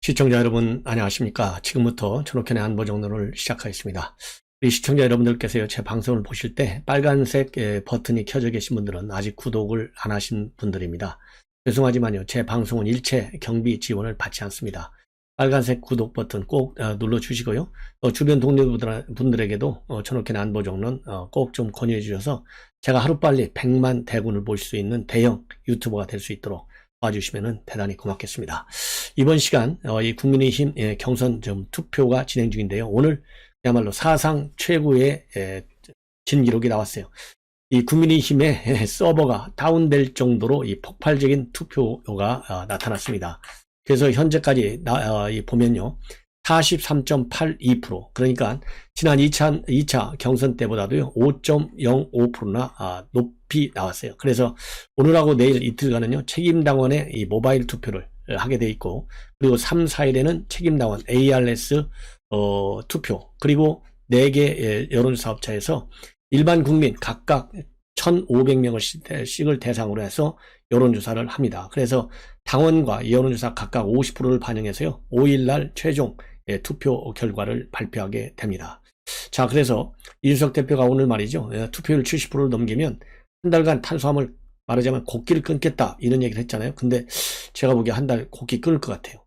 시청자 여러분 안녕하십니까. 지금부터 전옥현의 안보정론을 시작하겠습니다. 우리 시청자 여러분들께서요, 제 방송을 보실 때 빨간색 버튼이 켜져 계신 분들은 아직 구독을 안 하신 분들입니다. 죄송하지만요, 제 방송은 일체 경비 지원을 받지 않습니다. 빨간색 구독 버튼 꼭 눌러 주시고요, 주변 동료분들에게도 전옥현의 안보정론 꼭 좀 권유해 주셔서 제가 하루빨리 100만 대군을 볼 수 있는 대형 유튜버가 될 수 있도록 봐주시면 대단히 고맙겠습니다. 이번 시간 이 국민의힘 경선 투표가 진행 중인데요. 오늘 그야말로 사상 최고의 진기록이 나왔어요. 이 국민의힘의 서버가 다운될 정도로 이 폭발적인 투표가 나타났습니다. 그래서 현재까지 보면요, 43.82%, 그러니까 지난 2차 경선 때보다도 5.05%나 높이 나왔어요. 그래서 오늘하고 내일 이틀간은요, 책임당원의 이 모바일 투표를 하게 돼 있고, 그리고 3, 4일에는 책임당원 ARS 투표, 그리고 4개 여론사업자에서 일반 국민 각각 1,500명씩을 대상으로 해서 여론조사를 합니다. 그래서 당원과 여론조사 각각 50%를 반영해서요, 5일날 최종 투표 결과를 발표하게 됩니다. 자, 그래서 이준석 대표가 오늘 말이죠, 투표율 70%를 넘기면 한 달간 탄수화물 말하자면 곡기를 끊겠다, 이런 얘기를 했잖아요. 근데 제가 보기에 한 달 곡기 끊을 것 같아요.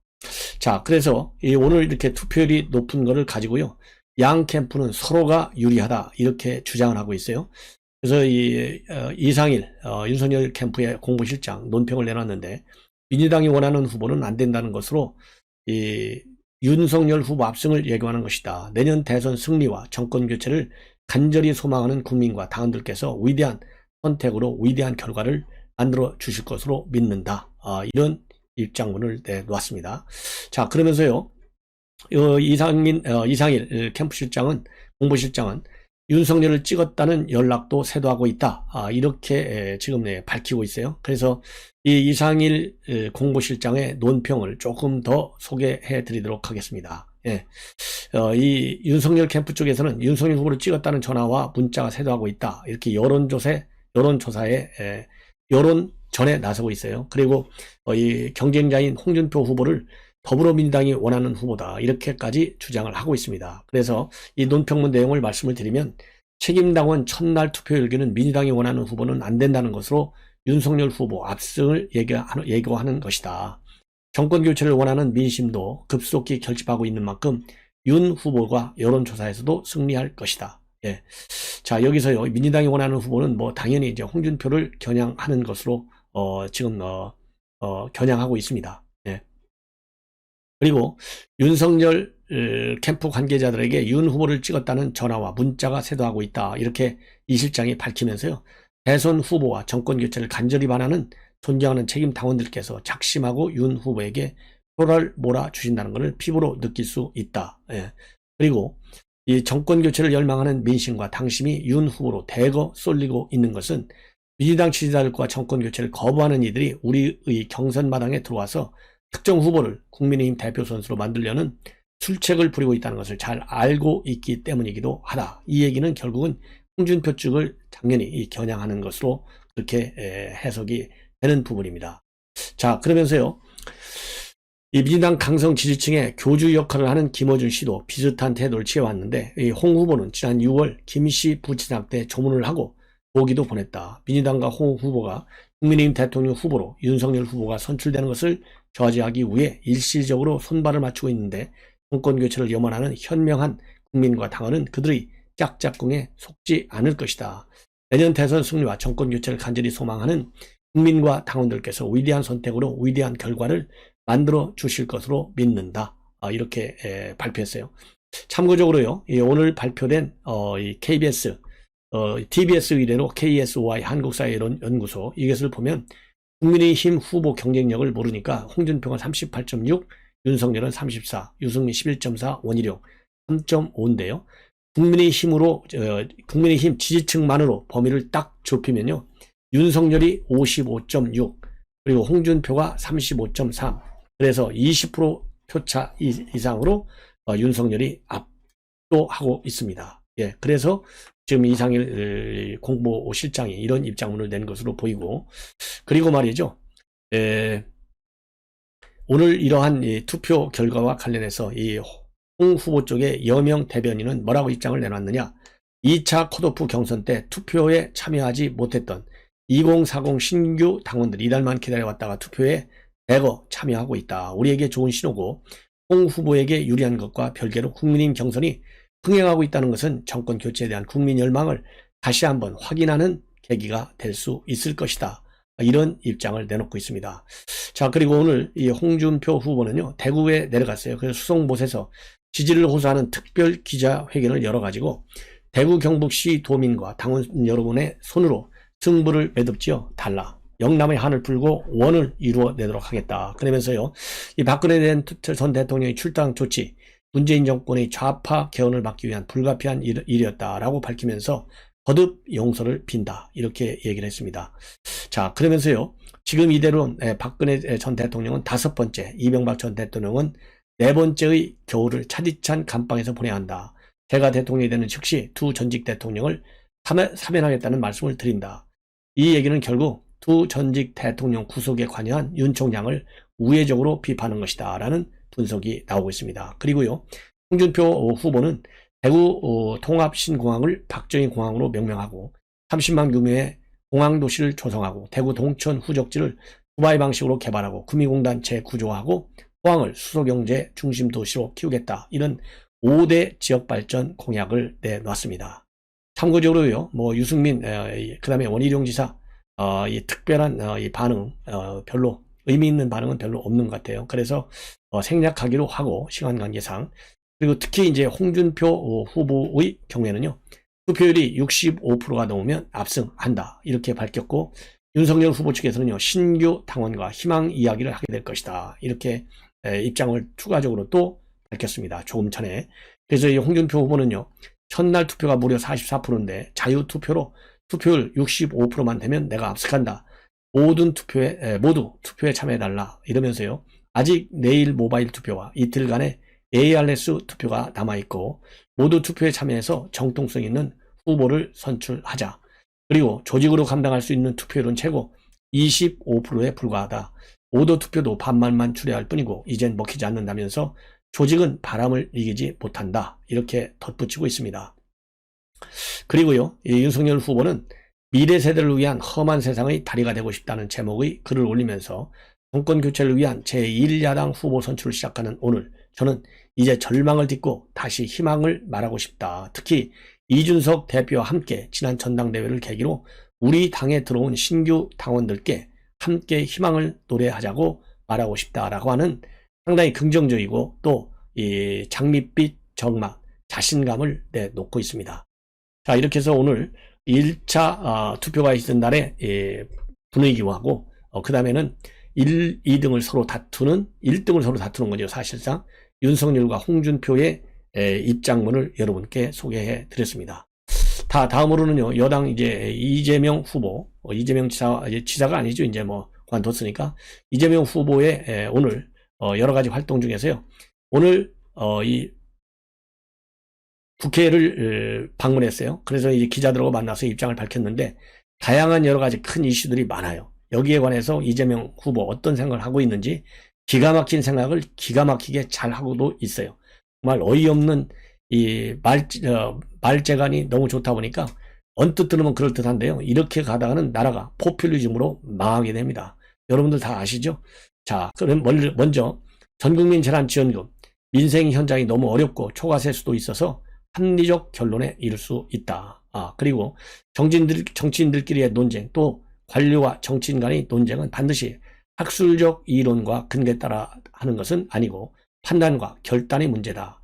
자, 그래서 오늘 이렇게 투표율이 높은 거를 가지고요, 양 캠프는 서로가 유리하다, 이렇게 주장을 하고 있어요. 그래서 이상일 윤석열 캠프의 공보실장 논평을 내놨는데, 민주당이 원하는 후보는 안 된다는 것으로 윤석열 후보 압승을 예고하는 것이다. 내년 대선 승리와 정권 교체를 간절히 소망하는 국민과 당원들께서 위대한 선택으로 위대한 결과를 만들어 주실 것으로 믿는다. 이런 입장문을 내놓았습니다. 자, 그러면서요, 이상일 캠프실장은, 공보실장은 윤석열을 찍었다는 연락도 세도하고 있다, 이렇게 지금 밝히고 있어요. 그래서 이 이상일 공보실장의 논평을 조금 더 소개해 드리도록 하겠습니다. 이 윤석열 캠프 쪽에서는 윤석열 후보를 찍었다는 전화와 문자가 세도하고 있다, 이렇게 여론조사에 여론전에 나서고 있어요. 그리고 이 경쟁자인 홍준표 후보를 더불어민주당이 원하는 후보다, 이렇게까지 주장을 하고 있습니다. 그래서 이 논평문 내용을 말씀을 드리면, 책임당원 첫날 투표율기는 민주당이 원하는 후보는 안 된다는 것으로 윤석열 후보 압승을 예고하는 것이다. 정권교체를 원하는 민심도 급속히 결집하고 있는 만큼 윤 후보가 여론조사에서도 승리할 것이다. 자, 여기서요, 민주당이 원하는 후보는 당연히 이제 홍준표를 겨냥하는 것으로 지금 겨냥하고 있습니다. 그리고 윤석열 캠프 관계자들에게 윤 후보를 찍었다는 전화와 문자가 세도하고 있다, 이렇게 이 실장이 밝히면서요, 대선 후보와 정권 교체를 간절히 바라는 존경하는 책임 당원들께서 작심하고 윤 후보에게 표를 몰아주신다는 것을 피부로 느낄 수 있다. 그리고 이 정권 교체를 열망하는 민심과 당심이 윤 후보로 대거 쏠리고 있는 것은 민주당 지지자들과 정권 교체를 거부하는 이들이 우리의 경선 마당에 들어와서 특정 후보를 국민의힘 대표 선수로 만들려는 술책을 부리고 있다는 것을 잘 알고 있기 때문이기도 하다. 이 얘기는 결국은 홍준표 측을 당연히 겨냥하는 것으로 그렇게 해석이 되는 부분입니다. 자, 그러면서요, 이 민주당 강성 지지층의 교주 역할을 하는 김어준 씨도 비슷한 태도를 취해왔는데, 이 홍 후보는 지난 6월 김씨 부친학 때 조문을 하고 보기도 보냈다. 민주당과 홍 후보가 국민의힘 대통령 후보로 윤석열 후보가 선출되는 것을 저지하기 위해 일시적으로 손발을 맞추고 있는데, 정권 교체를 염원하는 현명한 국민과 당원은 그들의 짝짝꿍에 속지 않을 것이다. 내년 대선 승리와 정권 교체를 간절히 소망하는 국민과 당원들께서 위대한 선택으로 위대한 결과를 만들어 주실 것으로 믿는다, 이렇게 발표했어요. 참고적으로요, 오늘 발표된 이 KBS TBS 의뢰로 KSOI 한국사회연구소, 이것을 보면 국민의힘 후보 경쟁력을 모르니까 홍준표가 38.6, 윤석열은 34, 유승민 11.4, 원희룡 3.5인데요. 국민의힘 지지층만으로 범위를 딱 좁히면요, 윤석열이 55.6, 그리고 홍준표가 35.3, 그래서 20% 표차 이상으로 윤석열이 압도하고 있습니다. 그래서 지금 이상일 공보실장이 이런 입장문을 낸 것으로 보이고, 그리고 말이죠, 오늘 이러한 이 투표 결과와 관련해서 이 홍 후보 쪽의 여명 대변인은 뭐라고 입장을 내놨느냐. 2차 컷오프 경선 때 투표에 참여하지 못했던 2040 신규 당원들이 이달만 기다려왔다가 투표에 대거 참여하고 있다. 우리에게 좋은 신호고 홍 후보에게 유리한 것과 별개로 국민인 경선이 흥행하고 있다는 것은 정권 교체에 대한 국민 열망을 다시 한번 확인하는 계기가 될 수 있을 것이다. 이런 입장을 내놓고 있습니다. 자, 그리고 오늘 이 홍준표 후보는요, 대구에 내려갔어요. 그래서 수성못에서 지지를 호소하는 특별 기자회견을 열어가지고 대구 경북시 도민과 당원 여러분의 손으로 승부를 매듭지어 달라. 영남의 한을 풀고 원을 이루어내도록 하겠다. 그러면서요, 이 박근혜 전 대통령의 출당 조치, 문재인 정권의 좌파 개헌을 막기 위한 불가피한 일이었다라고 밝히면서 거듭 용서를 빈다. 이렇게 얘기를 했습니다. 자, 그러면서요, 지금 이대로 박근혜 전 대통령은 5번째, 이명박 전 대통령은 4번째의 겨울을 차디찬 감방에서 보내야 한다. 제가 대통령이 되는 즉시 두 전직 대통령을 사면하겠다는 말씀을 드린다. 이 얘기는 결국 두 전직 대통령 구속에 관여한 윤 총장을 우회적으로 비판하는 것이다 라는 분석이 나오고 있습니다. 그리고요, 홍준표 후보는 대구 통합신공항을 박정희 공항으로 명명하고 30만 규모의 공항도시를 조성하고 대구 동천 후적지를 두바이 방식으로 개발하고 구미공단 재구조하고 포항을 수소경제 중심 도시로 키우겠다. 이런 5대 지역발전 공약을 내놨습니다. 참고적으로요, 뭐 유승민, 그 다음에 원희룡 지사, 이 특별한 이 반응, 별로 의미 있는 반응은 별로 없는 것 같아요. 그래서 생략하기로 하고 시간 관계상. 그리고 특히 이제 홍준표 후보의 경우에는요, 투표율이 65%가 넘으면 압승한다. 이렇게 밝혔고, 윤석열 후보 측에서는요, 신규 당원과 희망 이야기를 하게 될 것이다. 이렇게 입장을 추가적으로 또 밝혔습니다. 조금 전에. 그래서 이 홍준표 후보는요, 첫날 투표가 무려 44%인데 자유투표로 투표율 65%만 되면 내가 압승한다. 모두 투표에 참여해달라. 이러면서요, 아직 내일 모바일 투표와 이틀간의 ARS 투표가 남아있고 모두 투표에 참여해서 정통성 있는 후보를 선출하자. 그리고 조직으로 감당할 수 있는 투표율은 최고 25%에 불과하다. 오더 투표도 반만만 추려할 뿐이고 이젠 먹히지 않는다면서 조직은 바람을 이기지 못한다. 이렇게 덧붙이고 있습니다. 그리고요, 이 윤석열 후보는 미래 세대를 위한 험한 세상의 다리가 되고 싶다는 제목의 글을 올리면서 정권 교체를 위한 제1야당 후보 선출을 시작하는 오늘, 저는 이제 절망을 딛고 다시 희망을 말하고 싶다. 특히 이준석 대표와 함께 지난 전당대회를 계기로 우리 당에 들어온 신규 당원들께 함께 희망을 노래하자고 말하고 싶다라고 하는 상당히 긍정적이고 또 이 장밋빛 정막, 자신감을 내놓고 있습니다. 자, 이렇게 해서 오늘 1차 투표가 있던 날의 분위기하고 그 다음에는 2등을 서로 다투는 1등을 서로 다투는 거죠. 사실상 윤석열과 홍준표의 입장문을 여러분께 소개해 드렸습니다. 다음으로는요, 여당 이제 이재명 후보, 이재명 지사가 아니죠. 이제 뭐 관뒀으니까 이재명 후보의 오늘 여러 가지 활동 중에서요, 오늘 이 국회를 방문했어요. 그래서 이제 기자들하고 만나서 입장을 밝혔는데 다양한 여러 가지 큰 이슈들이 많아요. 여기에 관해서 이재명 후보 어떤 생각을 하고 있는지 기가 막힌 생각을 기가 막히게 잘 하고도 있어요. 정말 어이없는 이 말재간이 너무 좋다 보니까 언뜻 들으면 그럴듯한데요. 이렇게 가다가는 나라가 포퓰리즘으로 망하게 됩니다. 여러분들 다 아시죠? 자, 그럼 먼저 전국민 재난지원금, 민생 현장이 너무 어렵고 초과세 수도 있어서 합리적 결론에 이를 수 있다. 그리고 정치인들끼리의 논쟁, 또 관료와 정치인 간의 논쟁은 반드시 학술적 이론과 근거에 따라 하는 것은 아니고 판단과 결단의 문제다.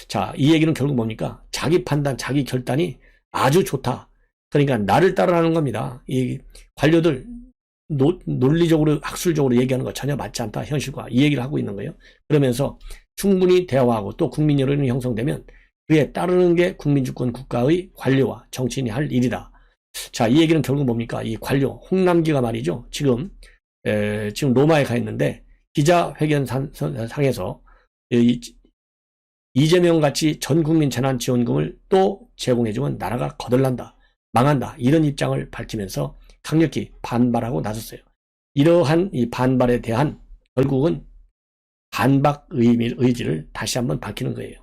자, 이 얘기는 결국 뭡니까? 자기 판단, 자기 결단이 아주 좋다. 그러니까 나를 따라하는 겁니다. 이 관료들 논리적으로 학술적으로 얘기하는 거 전혀 맞지 않다. 현실과 이 얘기를 하고 있는 거예요. 그러면서 충분히 대화하고 또 국민 여론이 형성되면 그에 따르는 게 국민주권 국가의 관료와 정치인이 할 일이다. 자, 이 얘기는 결국 뭡니까? 이 관료 홍남기가 말이죠. 지금 로마에 가 있는데 기자회견상에서 이재명 같이 전 국민 재난지원금을 또 제공해주면 나라가 거덜난다, 망한다, 이런 입장을 밝히면서 강력히 반발하고 나섰어요. 이러한 이 반발에 대한 결국은 반박 의지를 다시 한번 밝히는 거예요.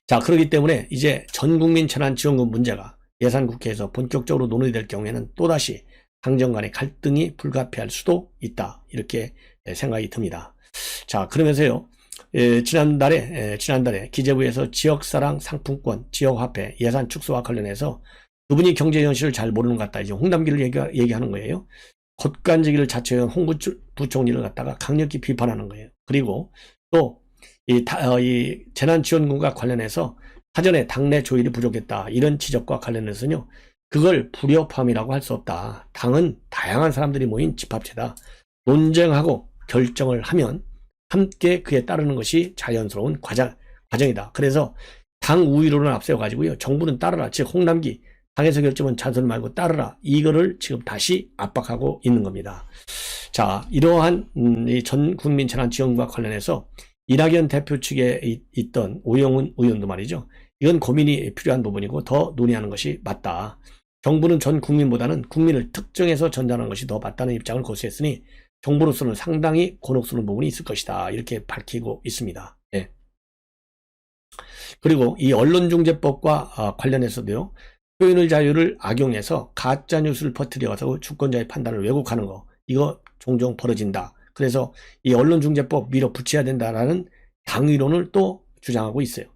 자, 그렇기 때문에 이제 전국민 재난지원금 문제가 예산국회에서 본격적으로 논의될 경우에는 또다시 당정 간의 갈등이 불가피할 수도 있다. 이렇게 생각이 듭니다. 자, 그러면서요. 지난달에 기재부에서 지역사랑 상품권, 지역화폐, 예산 축소와 관련해서 그분이 경제현실을 잘 모르는 것 같다. 이제 홍남기를 얘기하는 거예요. 겉간지기를 자처해온 홍부총리를 갖다가 강력히 비판하는 거예요. 그리고 또 이 재난지원금과 관련해서 사전에 당내 조율이 부족했다. 이런 지적과 관련해서는요. 그걸 불협화음이라고 할 수 없다. 당은 다양한 사람들이 모인 집합체다. 논쟁하고 결정을 하면 함께 그에 따르는 것이 자연스러운 과정이다. 그래서 당 우위로는 앞세워가지고요. 정부는 따르라. 즉 홍남기 당에서 결정은 잔소리 말고 따르라. 이거를 지금 다시 압박하고 있는 겁니다. 자, 이러한 이 전 국민 재난지원금과 관련해서 이낙연 대표 측에 있던 오영훈 의원도 말이죠. 이건 고민이 필요한 부분이고 더 논의하는 것이 맞다. 정부는 전 국민보다는 국민을 특정해서 전달하는 것이 더 맞다는 입장을 고수했으니 정부로서는 상당히 곤혹스러운 부분이 있을 것이다. 이렇게 밝히고 있습니다. 예. 그리고 이 언론중재법과 관련해서도요. 표현의 자유를 악용해서 가짜뉴스를 퍼뜨려서 주권자의 판단을 왜곡하는 거. 이거 종종 벌어진다. 그래서 이 언론중재법 밀어붙여야 된다라는 당위론을 또 주장하고 있어요.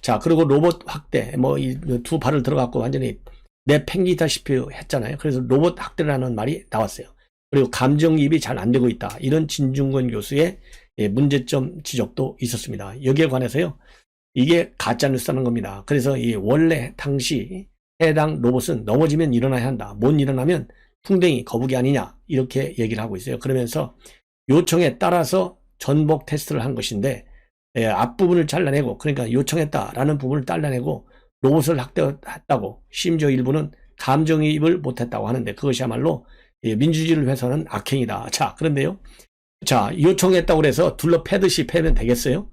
자, 그리고 로봇 확대, 이 두 발을 들어갖고 완전히 내팽기다시피 했잖아요. 그래서 로봇 확대라는 말이 나왔어요. 그리고 감정이입이 잘 안 되고 있다. 이런 진중권 교수의 문제점 지적도 있었습니다. 여기에 관해서요. 이게 가짜뉴스라는 겁니다. 그래서 이 원래 당시 해당 로봇은 넘어지면 일어나야 한다. 못 일어나면 풍뎅이 거북이 아니냐. 이렇게 얘기를 하고 있어요. 그러면서 요청에 따라서 전복 테스트를 한 것인데 앞부분을 잘라내고 그러니까 요청했다라는 부분을 잘라내고 로봇을 학대했다고 심지어 일부는 감정이입을 못했다고 하는데 그것이야말로 민주주의를 훼손하는 악행이다. 자, 그런데요. 자, 요청했다고 해서 둘러 패듯이 패면 되겠어요?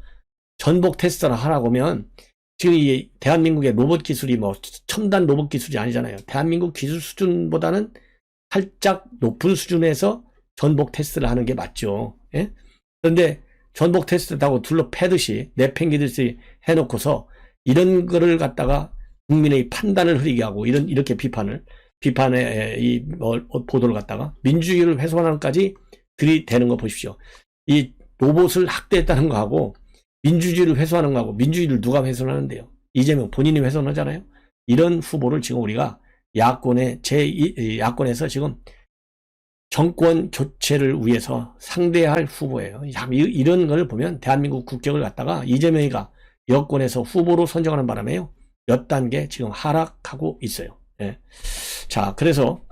전복 테스트를 하라고 하면 지금 이 대한민국의 로봇 기술이 첨단 로봇 기술이 아니잖아요. 대한민국 기술 수준보다는 살짝 높은 수준에서 전복 테스트를 하는 게 맞죠. 예? 그런데 전복 테스트하고 둘러 패듯이 내팽기듯이 해놓고서 이런 거를 갖다가 국민의 판단을 흐리게 하고 이렇게 비판의 이 보도를 갖다가 민주주의를 훼손하는까지 들이대는 거 보십시오. 이 로봇을 학대했다는 거하고 민주주의를 훼손하는 거하고 민주주의를 누가 훼손하는데요? 이재명 본인이 훼손하잖아요. 이런 후보를 지금 우리가 야권에서 지금 정권 교체를 위해서 상대할 후보예요. 이런 걸 보면 대한민국 국격을 갖다가 이재명이가 여권에서 후보로 선정하는 바람에요. 몇 단계 지금 하락하고 있어요. 예. 자, 그래서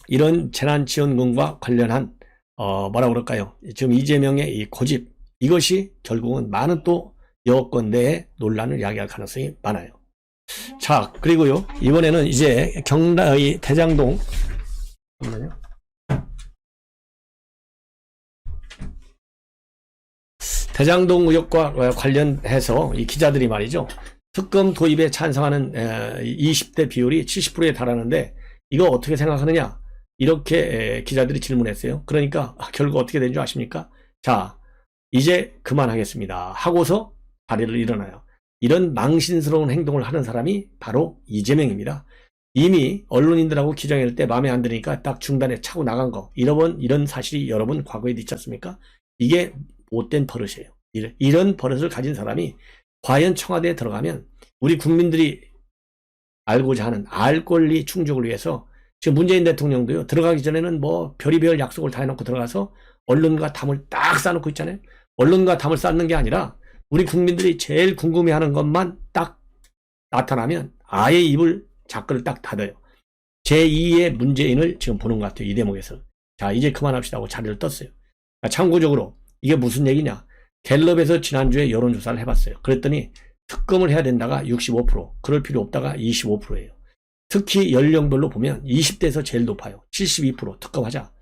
이런 재난지원금과 관련한 뭐라 그럴까요? 지금 이재명의 이 고집 이것이 결국은 많은 또 여권 내에 논란을 야기할 가능성이 많아요. 자, 그리고요 이번에는 이제 경남의 대장동 잠깐만요. 대장동 의혹과 관련해서 이 기자들이 말이죠. 특검 도입에 찬성하는 20대 비율이 70%에 달하는데 이거 어떻게 생각하느냐? 이렇게 기자들이 질문했어요. 그러니까 결국 어떻게 된 줄 아십니까? 자, 이제 그만하겠습니다. 하고서 발의를 일어나요. 이런 망신스러운 행동을 하는 사람이 바로 이재명입니다. 이미 언론인들하고 기자회견 때 마음에 안 드니까 딱 중단에 차고 나간 거. 이런 사실이 여러분 과거에 있지 않습니까? 이게 못된 버릇이에요. 이런 버릇을 가진 사람이 과연 청와대에 들어가면 우리 국민들이 알고자 하는 알 권리 충족을 위해서 지금 문재인 대통령도요. 들어가기 전에는 별의별 약속을 다 해놓고 들어가서 언론과 담을 딱 쌓아놓고 있잖아요. 언론과 담을 쌓는 게 아니라 우리 국민들이 제일 궁금해하는 것만 딱 나타나면 아예 입을 자크를 딱 닫아요. 제2의 문재인을 지금 보는 것 같아요. 이 대목에서. 자, 이제 그만합시다 하고 자리를 떴어요. 참고적으로 이게 무슨 얘기냐. 갤럽에서 지난주에 여론조사를 해봤어요. 그랬더니 특검을 해야 된다가 65%, 그럴 필요 없다가 25%예요. 특히 연령별로 보면 20대에서 제일 높아요. 72% 특검하자.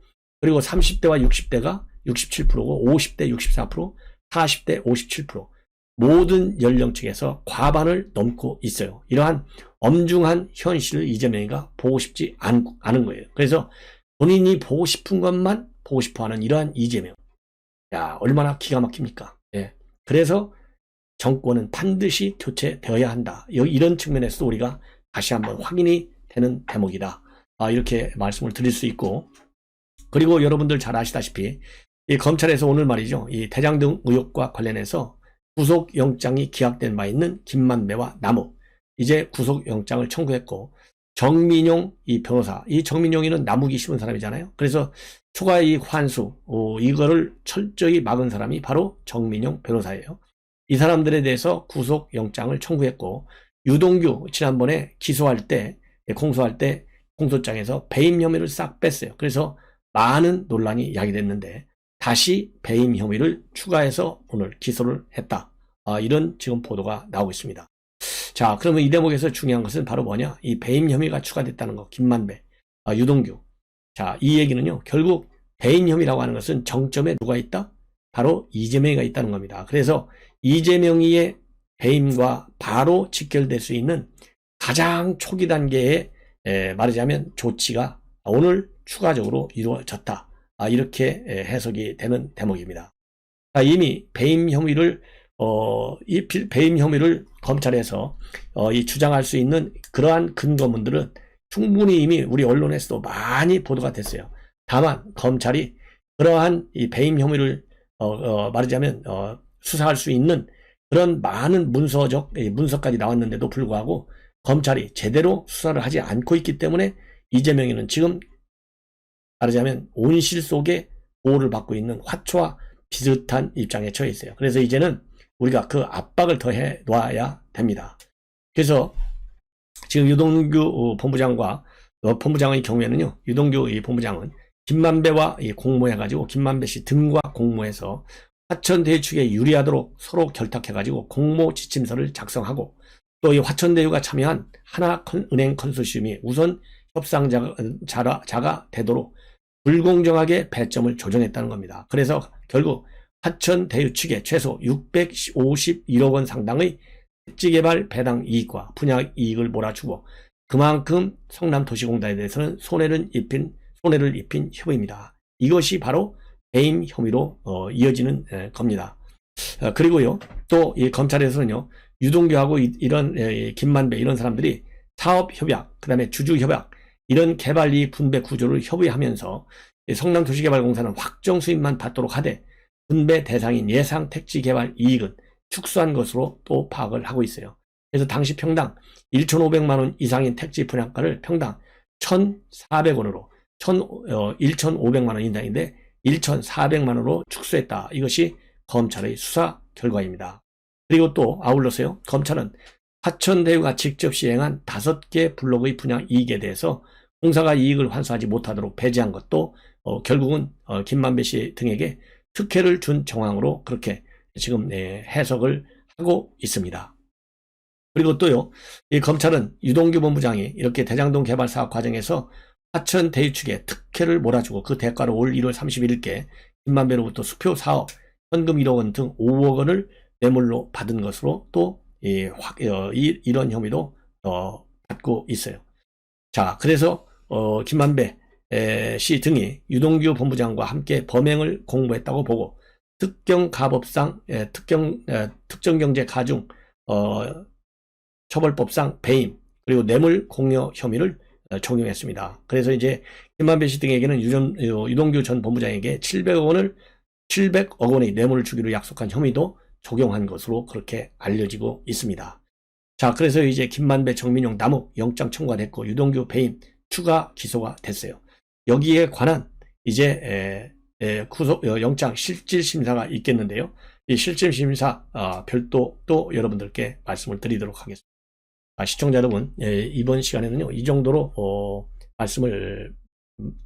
그리고 30대와 60대가 67%고 50대 64%, 40대 57%. 모든 연령층에서 과반을 넘고 있어요. 이러한 엄중한 현실을 이재명이가 보고 싶지 않은 거예요. 그래서 본인이 보고 싶은 것만 보고 싶어하는 이러한 이재명. 야, 얼마나 기가 막힙니까? 예. 그래서 정권은 반드시 교체되어야 한다. 이런 측면에서 우리가 다시 한번 확인이 되는 대목이다. 이렇게 말씀을 드릴 수 있고, 그리고 여러분들 잘 아시다시피 이 검찰에서 오늘 말이죠, 이 대장동 의혹과 관련해서 구속영장이 기각된 바 있는 김만배와 남욱, 이제 구속영장을 청구했고, 정민용 이 변호사, 이 정민용이는 남욱이 심은 사람이잖아요. 그래서 초과이익 환수, 이거를 철저히 막은 사람이 바로 정민용 변호사예요. 이 사람들에 대해서 구속영장을 청구했고, 유동규 지난번에 기소할 때, 공소할 때 공소장에서 배임 혐의를 싹 뺐어요. 그래서 많은 논란이 야기됐는데 다시 배임 혐의를 추가해서 오늘 기소를 했다. 이런 지금 보도가 나오고 있습니다. 자, 그러면 이 대목에서 중요한 것은 바로 뭐냐? 이 배임 혐의가 추가됐다는 거. 김만배, 유동규. 자, 이 얘기는요, 결국 배임 혐의라고 하는 것은 정점에 누가 있다? 바로 이재명이가 있다는 겁니다. 그래서 이재명이의 배임과 바로 직결될 수 있는 가장 초기 단계의 말하자면 조치가 오늘 추가적으로 이루어졌다. 이렇게 해석이 되는 대목입니다. 이미 배임 혐의를 검찰에서 이 주장할 수 있는 그러한 근거문들은 충분히 이미 우리 언론에서도 많이 보도가 됐어요. 다만 검찰이 그러한 이 배임 혐의를 말하자면 수사할 수 있는 그런 많은 문서까지 나왔는데도 불구하고 검찰이 제대로 수사를 하지 않고 있기 때문에 이재명이는 지금 말하자면 온실 속에 보호를 받고 있는 화초와 비슷한 입장에 처해 있어요. 그래서 이제는 우리가 그 압박을 더해 놔야 됩니다. 그래서 지금 유동규 본부장과 본부장의 경우에는요, 유동규 이 본부장은 김만배와 공모해가지고 김만배 씨 등과 공모해서 화천대유 측에 유리하도록 서로 결탁해가지고 공모 지침서를 작성하고, 또 이 화천대유가 참여한 하나은행 컨소시엄이 우선 협상자가 되도록 불공정하게 배점을 조정했다는 겁니다. 그래서 결국 화천대유 측에 최소 651억 원 상당의 택지개발 배당 이익과 분양 이익을 몰아주고, 그만큼 성남도시공단에 대해서는 손해를 입힌 협의입니다. 이것이 바로 배임 혐의로 이어지는 겁니다. 그리고요, 또 이 검찰에서는요, 유동규하고 이런 김만배 이런 사람들이 사업협약, 그 다음에 주주협약, 이런 개발이익 분배 구조를 협의하면서 성남도시개발공사는 확정 수입만 받도록 하되 분배 대상인 예상 택지 개발 이익은 축소한 것으로 또 파악을 하고 있어요. 그래서 당시 평당 1,500만 원 이상인 택지 분양가를 평당 1,400원으로 1,500만 원 인상인데 1,400만 원으로 축소했다. 이것이 검찰의 수사 결과입니다. 그리고 또 아울러서요, 검찰은 화천대유가 직접 시행한 5개 블록의 분양 이익에 대해서 공사가 이익을 환수하지 못하도록 배제한 것도 결국은 김만배 씨 등에게 특혜를 준 정황으로 그렇게 지금 해석을 하고 있습니다. 그리고 또요, 이 검찰은 유동규 본부장이 이렇게 대장동 개발 사업 과정에서 화천대유 측에 특혜를 몰아주고 그 대가로 올 1월 31일께 김만배로부터 수표 사업 현금 1억 원 등 5억 원을 뇌물로 받은 것으로 또 이런 혐의도 받고 있어요. 자, 그래서 김만배 씨 등이 유동규 본부장과 함께 범행을 공모했다고 보고 특경가법상 특정경제가중 처벌법상 배임 그리고 뇌물 공여 혐의를 적용했습니다. 그래서 이제 김만배 씨 등에게는 유동규 전 본부장에게 700억 원의 뇌물을 주기로 약속한 혐의도 적용한 것으로 그렇게 알려지고 있습니다. 자, 그래서 이제 김만배, 정민용, 남욱 영장 청구가 됐고 유동규 배임 추가 기소가 됐어요. 여기에 관한 이제 구속 영장 실질 심사가 있겠는데요. 이 실질 심사 별도 또 여러분들께 말씀을 드리도록 하겠습니다. 시청자 여러분, 이번 시간에는요, 이 정도로 말씀을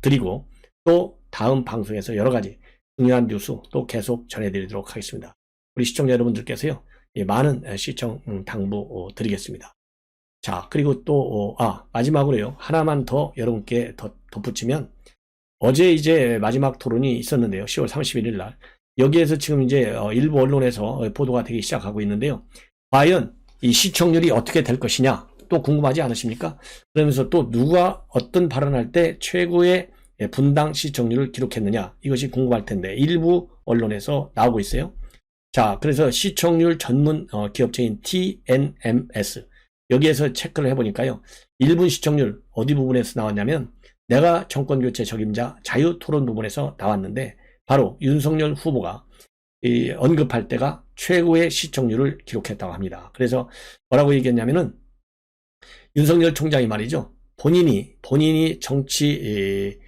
드리고 또 다음 방송에서 여러 가지 중요한 뉴스 또 계속 전해드리도록 하겠습니다. 우리 시청자 여러분들께서요, 많은 시청 당부 드리겠습니다. 자, 그리고 또 마지막으로요, 하나만 더 여러분께 덧붙이면, 어제 이제 마지막 토론이 있었는데요. 10월 31일 날. 여기에서 지금 이제 일부 언론에서 보도가 되기 시작하고 있는데요. 과연 이 시청률이 어떻게 될 것이냐 또 궁금하지 않으십니까? 그러면서 또 누가 어떤 발언할 때 최고의 분당 시청률을 기록했느냐, 이것이 궁금할 텐데 일부 언론에서 나오고 있어요. 자, 그래서 시청률 전문 기업체인 TNMS, 여기에서 체크를 해보니까요, 1분 시청률 어디 부분에서 나왔냐면 내가 정권교체 적임자 자유토론 부분에서 나왔는데, 바로 윤석열 후보가 언급할 때가 최고의 시청률을 기록했다고 합니다. 그래서 뭐라고 얘기했냐면은 윤석열 총장이 말이죠, 본인이 정치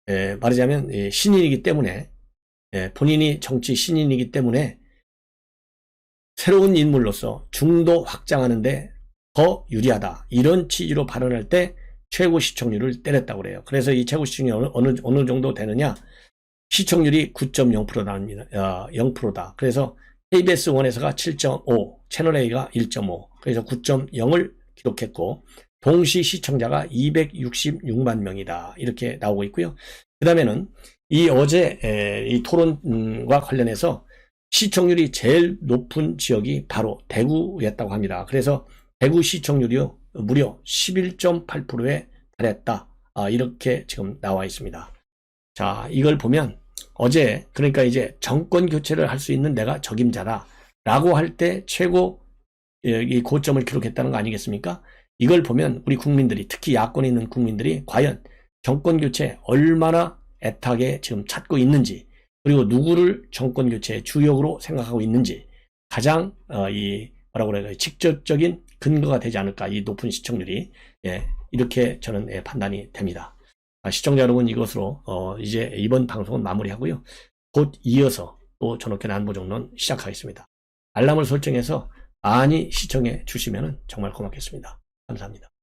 말하자면 신인이기 때문에, 본인이 정치 신인이기 때문에 새로운 인물로서 중도 확장하는데 더 유리하다, 이런 취지로 발언할 때 최고 시청률을 때렸다고 그래요. 그래서 이 최고 시청률이 어느 정도 되느냐, 시청률이 9.0%다. 0%다. 그래서 KBS 1에서가 7.5, 채널A가 1.5, 그래서 9.0을 기록했고, 동시 시청자가 266만 명이다. 이렇게 나오고 있고요. 그 다음에는 어제 이 토론과 관련해서 시청률이 제일 높은 지역이 바로 대구였다고 합니다. 그래서 대구 시청률이요, 무려 11.8%에 달했다. 이렇게 지금 나와 있습니다. 자, 이걸 보면 어제, 그러니까 이제 정권 교체를 할 수 있는 내가 적임자다 라고 할 때 최고 이 고점을 기록했다는 거 아니겠습니까? 이걸 보면 우리 국민들이, 특히 야권에 있는 국민들이 과연 정권 교체 얼마나 애타게 지금 찾고 있는지, 그리고 누구를 정권 교체의 주역으로 생각하고 있는지 가장 뭐라고 그래야 될까요? 직접적인 근거가 되지 않을까, 이 높은 시청률이. 이렇게 저는 판단이 됩니다. 시청자 여러분, 이것으로 이제 이번 방송은 마무리하고요. 곧 이어서 또 전옥현 안보정론 시작하겠습니다. 알람을 설정해서 많이 시청해 주시면 정말 고맙겠습니다. 감사합니다.